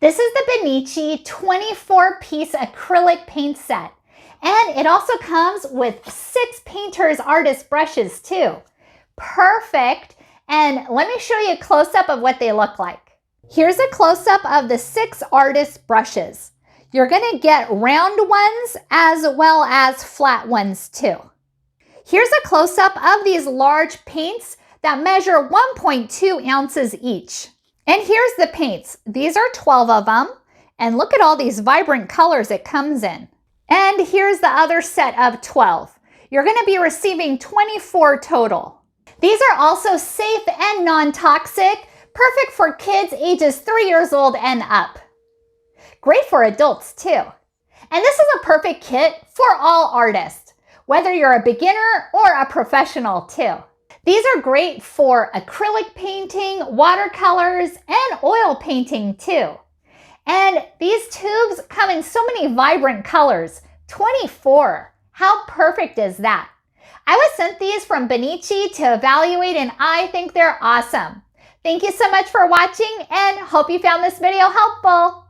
This is the Benici 24-piece acrylic paint set. And it also comes with 6 painter's artist brushes too. Perfect. And let me show you a close-up of what they look like. Here's a close-up of the 6 artist brushes. You're going to get round ones as well as flat ones too. Here's a close-up of these large paints that measure 1.2 ounces each. And here's the paints. These are 12 of them. And look at all these vibrant colors it comes in. And here's the other set of 12. You're going to be receiving 24 total. These are also safe and non-toxic, perfect for kids ages 3 years old and up. Great for adults too. And this is a perfect kit for all artists, whether you're a beginner or a professional too. These are great for acrylic painting, watercolors, and oil painting too. And these tubes come in so many vibrant colors, 24. How perfect is that? I was sent these from Benici to evaluate and I think they're awesome. Thank you so much for watching and hope you found this video helpful.